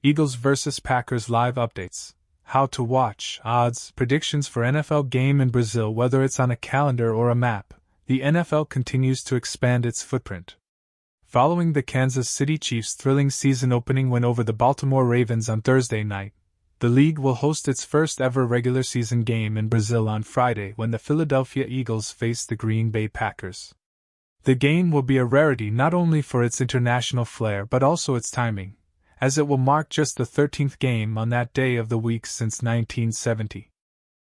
Eagles vs Packers live updates. How to watch, odds, predictions for NFL game in Brazil. Whether it's on a calendar or a map, the NFL continues to expand its footprint. Following the Kansas City Chiefs' thrilling season-opening win over the Baltimore Ravens on Thursday night, the league will host its first-ever regular season game in Brazil on Friday when the Philadelphia Eagles face the Green Bay Packers. The game will be a rarity not only for its international flair but also its timing, as it will mark just the 13th game on that day of the week since 1970.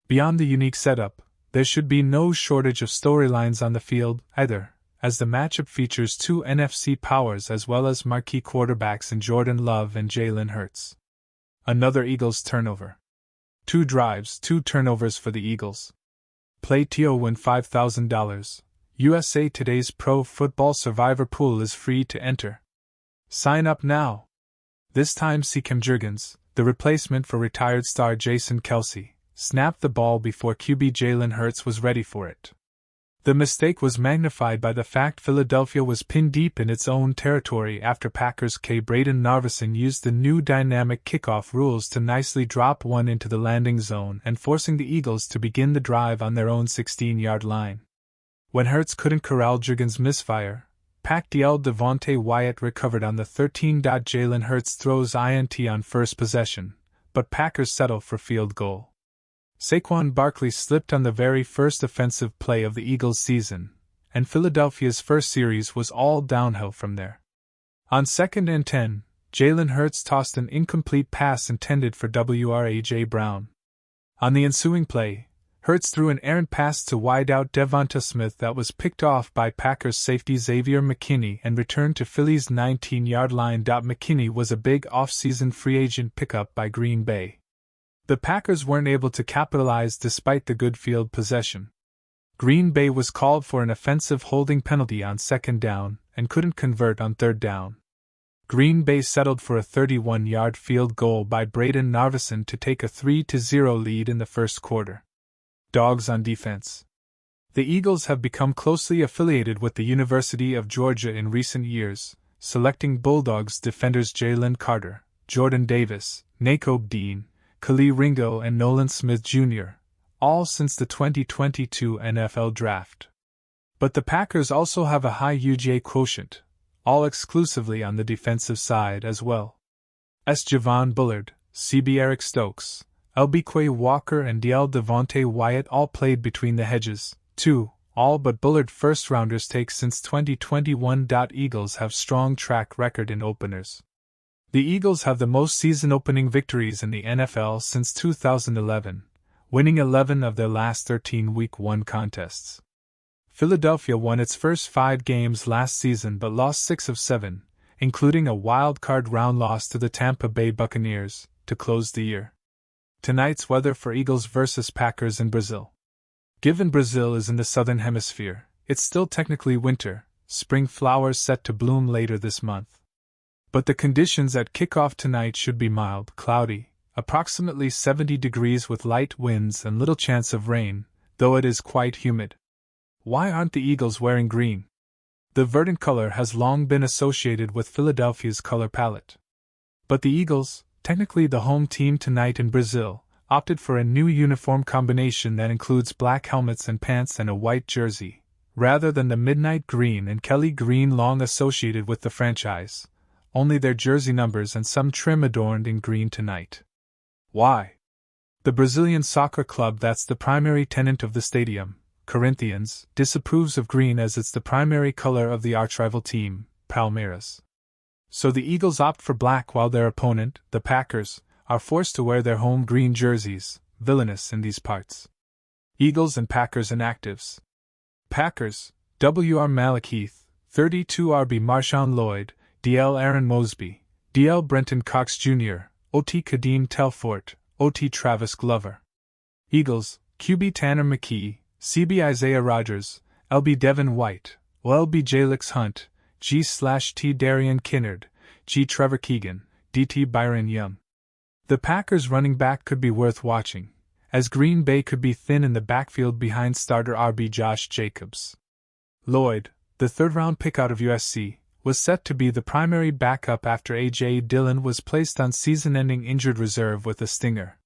Beyond the unique setup, there should be no shortage of storylines on the field, either, as the matchup features two NFC powers as well as marquee quarterbacks in Jordan Love and Jalen Hurts. Another Eagles turnover. 2 drives, 2 turnovers for the Eagles. Play TO win $5,000. USA Today's Pro Football Survivor pool is free to enter. Sign up now. This time Seacom Jurgens, the replacement for retired star Jason Kelce, snapped the ball before QB Jalen Hurts was ready for it. The mistake was magnified by the fact Philadelphia was pinned deep in its own territory after Packers' Braden Narveson used the new dynamic kickoff rules to nicely drop one into the landing zone and forcing the Eagles to begin the drive on their own 16-yard line. When Hurts couldn't corral Jurgens' misfire, Pack DL Devontae Wyatt recovered on the 13. Jalen Hurts throws INT on first possession, but Packers settle for field goal. Saquon Barkley slipped on the very first offensive play of the Eagles' season, and Philadelphia's first series was all downhill from there. On 2nd and 10, Jalen Hurts tossed an incomplete pass intended for W.R.A.J. Brown. On the ensuing play, Hurts threw an errant pass to wideout Devonta Smith that was picked off by Packers safety Xavier McKinney and returned to Philly's 19-yard line. McKinney was a big off-season free agent pickup by Green Bay. The Packers weren't able to capitalize despite the good field possession. Green Bay was called for an offensive holding penalty on 2nd down and couldn't convert on 3rd down. Green Bay settled for a 31-yard field goal by Braden Narveson to take a 3-0 lead in the first quarter. Dogs on defense. The Eagles have become closely affiliated with the University of Georgia in recent years, selecting Bulldogs defenders Jalen Carter, Jordan Davis, Nakobe Dean, Khalil Ringo and Nolan Smith Jr., all since the 2022 NFL Draft. But the Packers also have a high UGA quotient, all exclusively on the defensive side as well. S. Javon Bullard, CB Eric Stokes, LB Quay Walker and DL Devontae Wyatt all played between the hedges, too, all but Bullard first-rounders take since 2021. Eagles have strong track record in openers. The Eagles have the most season-opening victories in the NFL since 2011, winning 11 of their last 13 Week 1 contests. Philadelphia won its first 5 games last season but lost 6 of 7, including a wild-card round loss to the Tampa Bay Buccaneers, to close the year. Tonight's weather for Eagles vs Packers in Brazil. Given Brazil is in the southern hemisphere, it's still technically winter, spring flowers set to bloom later this month. But the conditions at kickoff tonight should be mild, cloudy, approximately 70 degrees with light winds and little chance of rain, though it is quite humid. Why aren't the Eagles wearing green? The verdant color has long been associated with Philadelphia's color palette. But the Eagles, technically the home team tonight in Brazil, opted for a new uniform combination that includes black helmets and pants and a white jersey, rather than the midnight green and Kelly green long associated with the franchise. Only their jersey numbers and some trim adorned in green tonight. Why? The Brazilian soccer club that's the primary tenant of the stadium, Corinthians, disapproves of green as it's the primary color of the archrival team, Palmeiras. So the Eagles opt for black while their opponent, the Packers, are forced to wear their home green jerseys, villainous in these parts. Eagles and Packers inactives. Packers, W.R. Malekith, 32 RB Marshawn Lloyd, DL Aaron Mosby, DL Brenton Cox Jr., OT Kadeem Telfort, OT Travis Glover. Eagles, QB Tanner McKee, CB Isaiah Rodgers, LB Devin White, OLB Jalix Hunt, G/T Darian Kinnard, G Trevor Keegan, DT Byron Young. The Packers running back could be worth watching, as Green Bay could be thin in the backfield behind starter RB Josh Jacobs. Lloyd, the third-round pick out of USC, was set to be the primary backup after A.J. Dillon was placed on season-ending injured reserve with a stinger.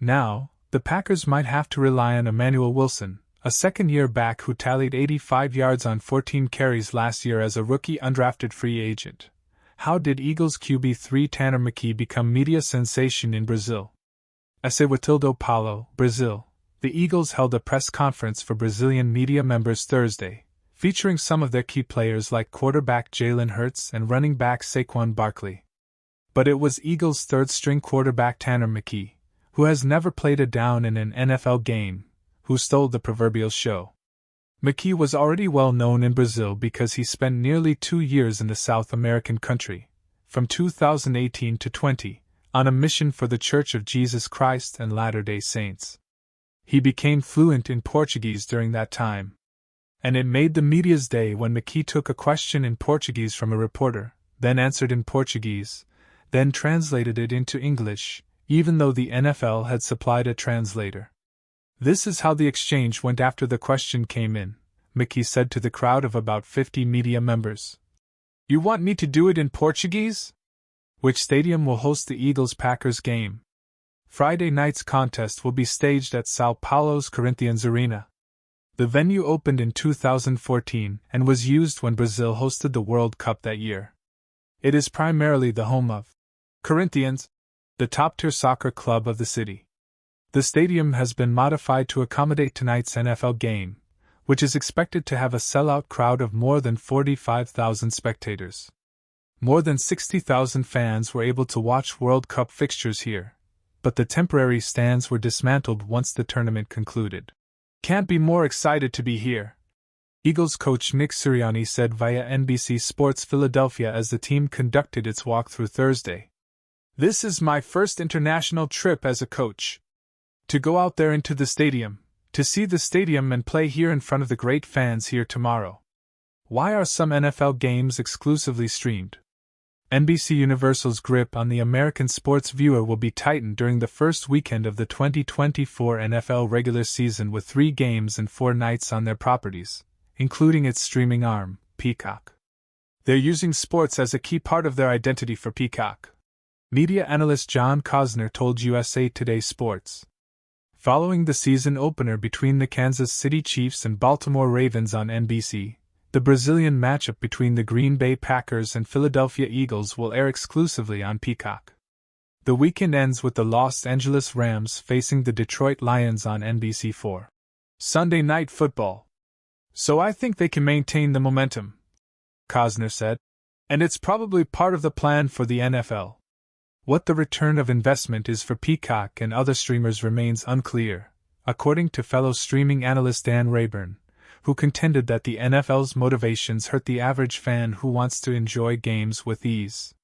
Now, the Packers might have to rely on Emmanuel Wilson, a second-year back who tallied 85 yards on 14 carries last year as a rookie undrafted free agent. How did Eagles QB3 Tanner McKee become media sensation in Brazil? Sao Paulo, Brazil. The Eagles held a press conference for Brazilian media members Thursday, featuring some of their key players like quarterback Jalen Hurts and running back Saquon Barkley. But it was Eagles' third-string quarterback Tanner McKee, who has never played a down in an NFL game, who stole the proverbial show. McKee was already well known in Brazil because he spent nearly 2 years in the South American country, from 2018 to 20, on a mission for the Church of Jesus Christ and Latter-day Saints. He became fluent in Portuguese during that time, and it made the media's day when McKee took a question in Portuguese from a reporter, then answered in Portuguese, then translated it into English, even though the NFL had supplied a translator. This is how the exchange went after the question came in, McKee said to the crowd of about 50 media members. "You want me to do it in Portuguese? Which stadium will host the Eagles-Packers game?" Friday night's contest will be staged at São Paulo's Corinthians Arena. The venue opened in 2014 and was used when Brazil hosted the World Cup that year. It is primarily the home of Corinthians, the top-tier soccer club of the city. The stadium has been modified to accommodate tonight's NFL game, which is expected to have a sellout crowd of more than 45,000 spectators. More than 60,000 fans were able to watch World Cup fixtures here, but the temporary stands were dismantled once the tournament concluded. "Can't be more excited to be here," Eagles coach Nick Sirianni said via NBC Sports Philadelphia as the team conducted its walkthrough Thursday. "This is my first international trip as a coach. To go out there into the stadium, to see the stadium and play here in front of the great fans here tomorrow. Why are some NFL games exclusively streamed?" NBC Universal's grip on the American sports viewer will be tightened during the first weekend of the 2024 NFL regular season with 3 games and 4 nights on their properties, including its streaming arm, Peacock. They're using sports as a key part of their identity for Peacock, media analyst John Cosner told USA Today Sports. Following the season opener between the Kansas City Chiefs and Baltimore Ravens on NBC, the Brazilian matchup between the Green Bay Packers and Philadelphia Eagles will air exclusively on Peacock. The weekend ends with the Los Angeles Rams facing the Detroit Lions on NBC4. Sunday Night Football. "So I think they can maintain the momentum," Cosner said, "and it's probably part of the plan for the NFL. What the return of investment is for Peacock and other streamers remains unclear, according to fellow streaming analyst Dan Rayburn, who contended that the NFL's motivations hurt the average fan who wants to enjoy games with ease.